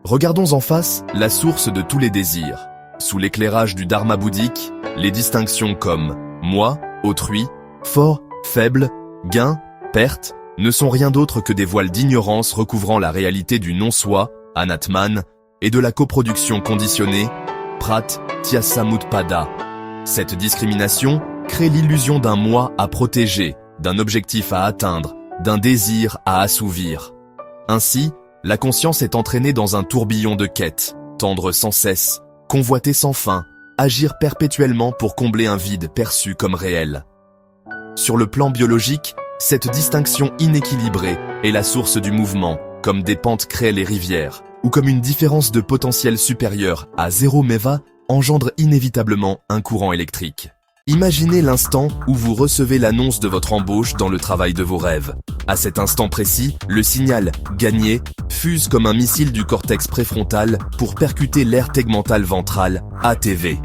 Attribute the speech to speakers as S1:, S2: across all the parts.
S1: Regardons en face la source de tous les désirs. Sous l'éclairage du dharma bouddhique, les distinctions comme moi, autrui, fort, faible, gain, perte, ne sont rien d'autre que des voiles d'ignorance recouvrant la réalité du non-soi, anatman, et de la coproduction conditionnée, pratyasamutpada. Cette discrimination crée l'illusion d'un moi à protéger, d'un objectif à atteindre, d'un désir à assouvir. Ainsi, la conscience est entraînée dans un tourbillon de quêtes, tendre sans cesse, convoiter sans fin, agir perpétuellement pour combler un vide perçu comme réel. Sur le plan biologique, cette distinction inéquilibrée est la source du mouvement, comme des pentes créent les rivières, ou comme une différence de potentiel supérieur à 0 MeV engendre inévitablement un courant électrique. Imaginez l'instant où vous recevez l'annonce de votre embauche dans le travail de vos rêves. À cet instant précis, le signal « gagné » fuse comme un missile du cortex préfrontal pour percuter l'aire tegmentale ventrale, ATV.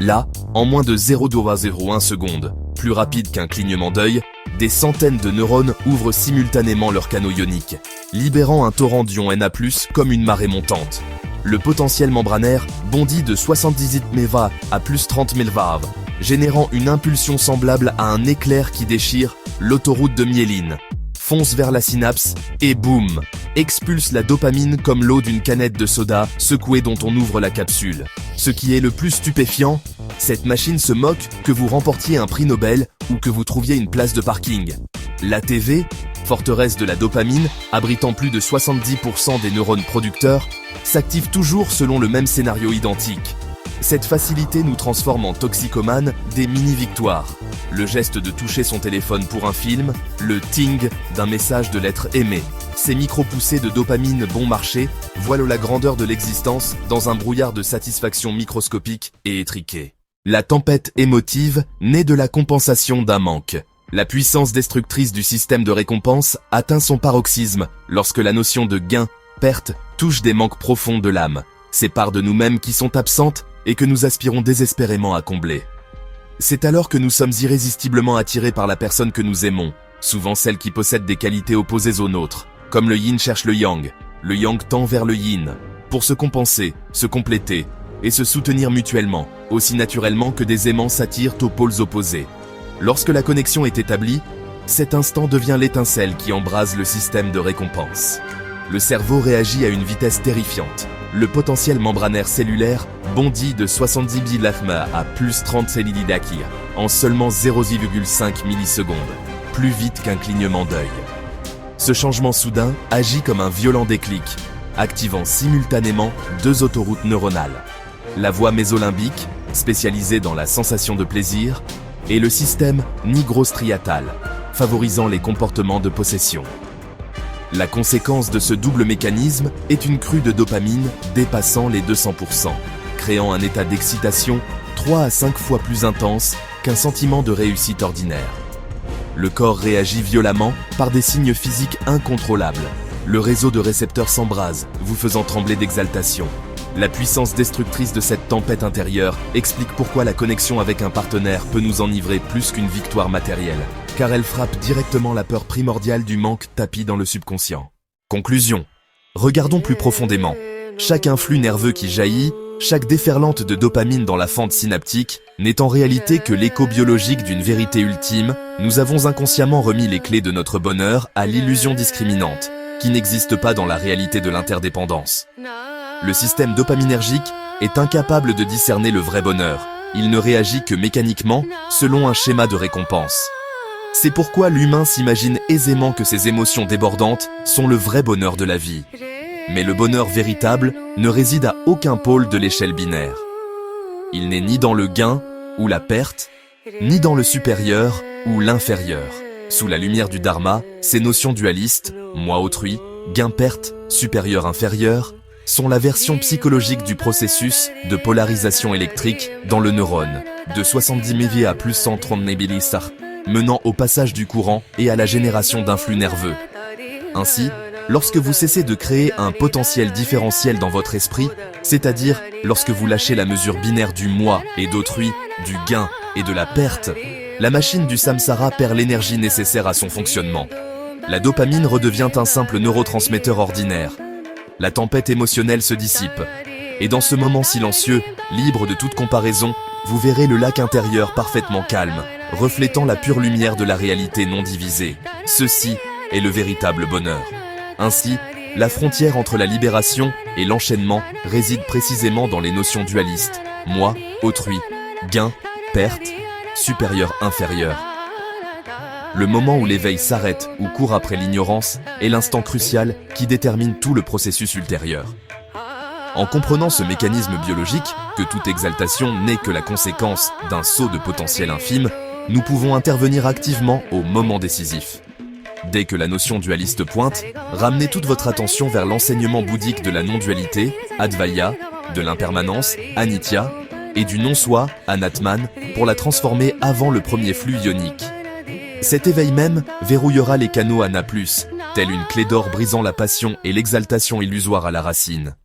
S1: Là, en moins de 0,01 seconde, plus rapide qu'un clignement d'œil, des centaines de neurones ouvrent simultanément leurs canaux ioniques, libérant un torrent d'ions Na+, comme une marée montante. Le potentiel membranaire bondit de 78 MeV à plus 30 MeV, générant une impulsion semblable à un éclair qui déchire l'autoroute de myéline, fonce vers la synapse et boum, expulse la dopamine comme l'eau d'une canette de soda secouée dont on ouvre la capsule. Ce qui est le plus stupéfiant, cette machine se moque que vous remportiez un prix Nobel ou que vous trouviez une place de parking. L'ATV, forteresse de la dopamine, abritant plus de 70% des neurones producteurs, s'active toujours selon le même scénario identique. Cette facilité nous transforme en toxicomanes des mini-victoires. Le geste de toucher son téléphone pour un film, le ting d'un message de l'être aimé. Ces micro-poussées de dopamine bon marché voilent la grandeur de l'existence dans un brouillard de satisfaction microscopique et étriqué. La tempête émotive naît de la compensation d'un manque. La puissance destructrice du système de récompense atteint son paroxysme lorsque la notion de gain, perte, touche des manques profonds de l'âme. Ces parts de nous-mêmes qui sont absentes et que nous aspirons désespérément à combler. C'est alors que nous sommes irrésistiblement attirés par la personne que nous aimons, souvent celle qui possède des qualités opposées aux nôtres. Comme le yin cherche le yang tend vers le yin, pour se compenser, se compléter et se soutenir mutuellement, aussi naturellement que des aimants s'attirent aux pôles opposés. Lorsque la connexion est établie, cet instant devient l'étincelle qui embrase le système de récompense. Le cerveau réagit à une vitesse terrifiante. Le potentiel membranaire cellulaire bondit de 70 bilachma à plus 30 cellulidakir en seulement 0,5 millisecondes, plus vite qu'un clignement d'œil. Ce changement soudain agit comme un violent déclic, activant simultanément deux autoroutes neuronales. La voie mésolimbique, spécialisée dans la sensation de plaisir, et le système nigrostriatal, favorisant les comportements de possession. La conséquence de ce double mécanisme est une crue de dopamine dépassant les 200%, créant un état d'excitation 3 à 5 fois plus intense qu'un sentiment de réussite ordinaire. Le corps réagit violemment par des signes physiques incontrôlables. Le réseau de récepteurs s'embrase, vous faisant trembler d'exaltation. La puissance destructrice de cette tempête intérieure explique pourquoi la connexion avec un partenaire peut nous enivrer plus qu'une victoire matérielle, car elle frappe directement la peur primordiale du manque tapie dans le subconscient. Conclusion. Regardons plus profondément. Chaque influx nerveux qui jaillit, chaque déferlante de dopamine dans la fente synaptique, n'est en réalité que l'écho biologique d'une vérité ultime. Nous avons inconsciemment remis les clés de notre bonheur à l'illusion discriminante, qui n'existe pas dans la réalité de l'interdépendance. Le système dopaminergique est incapable de discerner le vrai bonheur. Il ne réagit que mécaniquement, selon un schéma de récompense. C'est pourquoi l'humain s'imagine aisément que ses émotions débordantes sont le vrai bonheur de la vie. Mais le bonheur véritable ne réside à aucun pôle de l'échelle binaire. Il n'est ni dans le gain ou la perte, ni dans le supérieur ou l'inférieur. Sous la lumière du dharma, ces notions dualistes, moi-autrui, gain-perte, supérieur-inférieur, sont la version psychologique du processus de polarisation électrique dans le neurone, de 70 MeV à plus 130 millisecondes, menant au passage du courant et à la génération d'un flux nerveux. Ainsi, lorsque vous cessez de créer un potentiel différentiel dans votre esprit, c'est-à-dire lorsque vous lâchez la mesure binaire du moi et d'autrui, du gain et de la perte, la machine du samsara perd l'énergie nécessaire à son fonctionnement. La dopamine redevient un simple neurotransmetteur ordinaire. la tempête émotionnelle se dissipe. Et dans ce moment silencieux, libre de toute comparaison, vous verrez le lac intérieur parfaitement calme, reflétant la pure lumière de la réalité non divisée. Ceci est le véritable bonheur. Ainsi, la frontière entre la libération et l'enchaînement réside précisément dans les notions dualistes, moi, autrui, gain, perte, supérieur, inférieur. Le moment où l'éveil s'arrête ou court après l'ignorance est l'instant crucial qui détermine tout le processus ultérieur. En comprenant ce mécanisme biologique, que toute exaltation n'est que la conséquence d'un saut de potentiel infime, nous pouvons intervenir activement au moment décisif. Dès que la notion dualiste pointe, ramenez toute votre attention vers l'enseignement bouddhique de la non-dualité, Advaita, de l'impermanence, Anitya, et du non-soi, Anatman, pour la transformer avant le premier flux ionique. Cet éveil même verrouillera les canaux Ana+, telle une clé d'or brisant la passion et l'exaltation illusoire à la racine.